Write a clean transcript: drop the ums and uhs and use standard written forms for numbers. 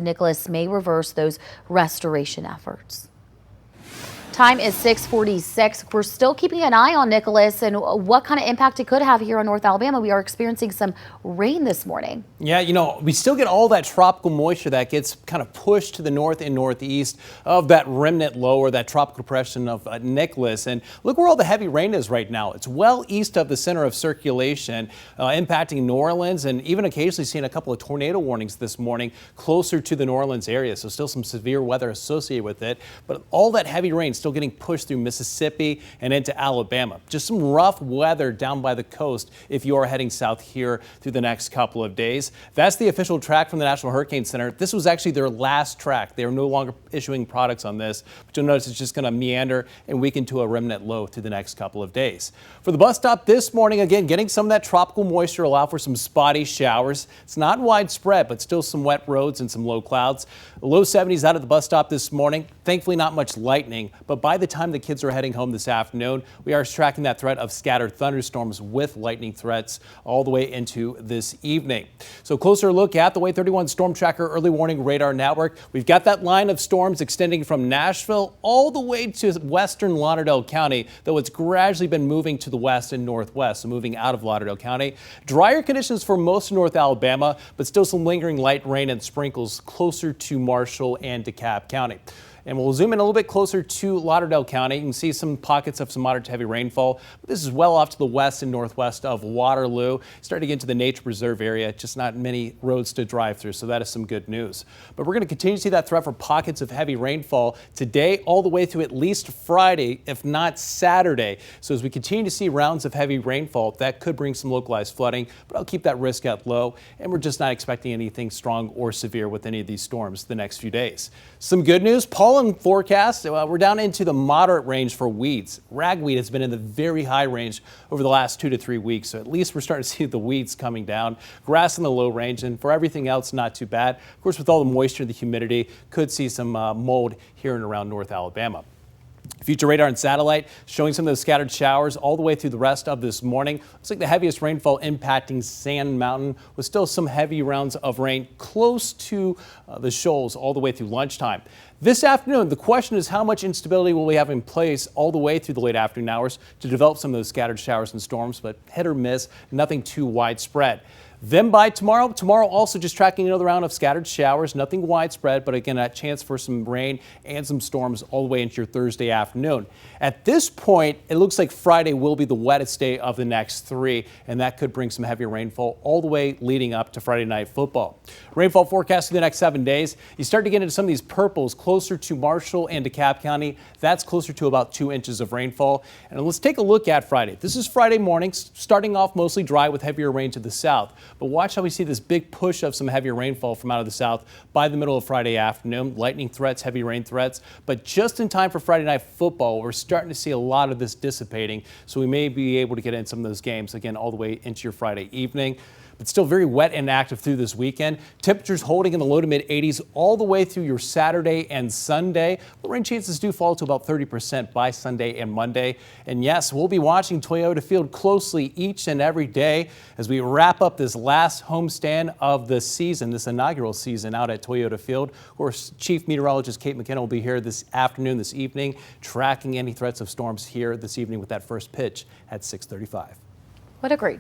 Nicholas may reverse those restoration efforts. Time is 6:46. We're still keeping an eye on Nicholas and what kind of impact it could have here on North Alabama. We are experiencing some rain this morning. Yeah, we still get all that tropical moisture that gets kind of pushed to the north and northeast of that remnant low or that tropical depression of Nicholas. And look where all the heavy rain is right now. It's well east of the center of circulation, impacting New Orleans, and even occasionally seeing a couple of tornado warnings this morning closer to the New Orleans area. So still some severe weather associated with it. But all that heavy rain still getting pushed through Mississippi and into Alabama. Just some rough weather down by the coast if you are heading south here through the next couple of days. That's the official track from the National Hurricane Center. This was actually their last track. They are no longer issuing products on this, but you'll notice it's just going to meander and weaken to a remnant low through the next couple of days. For the bus stop this morning, again, getting some of that tropical moisture allow for some spotty showers. It's not widespread, but still some wet roads and some low clouds. Low 70s out at the bus stop this morning. Thankfully, not much lightning, but by the time the kids are heading home this afternoon, we are tracking that threat of scattered thunderstorms with lightning threats all the way into this evening. So closer look at the Way 31 Storm Tracker early warning radar network. We've got that line of storms extending from Nashville all the way to western Lauderdale County, though it's gradually been moving to the west and northwest, so moving out of Lauderdale County. Drier conditions for most of North Alabama, but still some lingering light rain and sprinkles closer to Marshall and DeKalb County. And we'll zoom in a little bit closer to Lauderdale County. You can see some pockets of some moderate to heavy rainfall. But this is well off to the west and northwest of Waterloo. Starting to get into the nature preserve area, just not many roads to drive through, so that is some good news. But we're going to continue to see that threat for pockets of heavy rainfall today all the way through at least Friday, if not Saturday. So as we continue to see rounds of heavy rainfall, that could bring some localized flooding, but I'll keep that risk at low. And we're just not expecting anything strong or severe with any of these storms the next few days. Some good news, Pollen forecast, we're down into the moderate range for weeds. Ragweed has been in the very high range over the last 2 to 3 weeks, so at least we're starting to see the weeds coming down. Grass in the low range, and for everything else, not too bad. Of course, with all the moisture, the humidity, could see some mold here and around North Alabama. Future radar and satellite showing some of those scattered showers all the way through the rest of this morning. Looks like the heaviest rainfall impacting Sand Mountain with still some heavy rounds of rain close to the shoals all the way through lunchtime. This afternoon, the question is how much instability will we have in place all the way through the late afternoon hours to develop some of those scattered showers and storms, but hit or miss, nothing too widespread. Then by tomorrow also just tracking another round of scattered showers, nothing widespread, but again, a chance for some rain and some storms all the way into your Thursday afternoon. At this point, it looks like Friday will be the wettest day of the next 3, and that could bring some heavier rainfall all the way leading up to Friday night football. Rainfall forecast for the next 7 days. You start to get into some of these purples closer to Marshall and DeKalb County. That's closer to about 2 inches of rainfall. And let's take a look at Friday. This is Friday morning, starting off mostly dry with heavier rain to the south. But watch how we see this big push of some heavier rainfall from out of the south by the middle of Friday afternoon. Lightning threats, heavy rain threats, but just in time for Friday night football, we're starting to see a lot of this dissipating. So we may be able to get in some of those games again all the way into your Friday evening. But still very wet and active through this weekend. Temperatures holding in the low to mid 80s all the way through your Saturday and Sunday. But rain chances do fall to about 30% by Sunday and Monday. And yes, we'll be watching Toyota Field closely each and every day as we wrap up this last homestand of the season, this inaugural season out at Toyota Field. Of course, Chief Meteorologist Kate McKenna will be here this afternoon, this evening, tracking any threats of storms here this evening with that first pitch at 6:35. What a great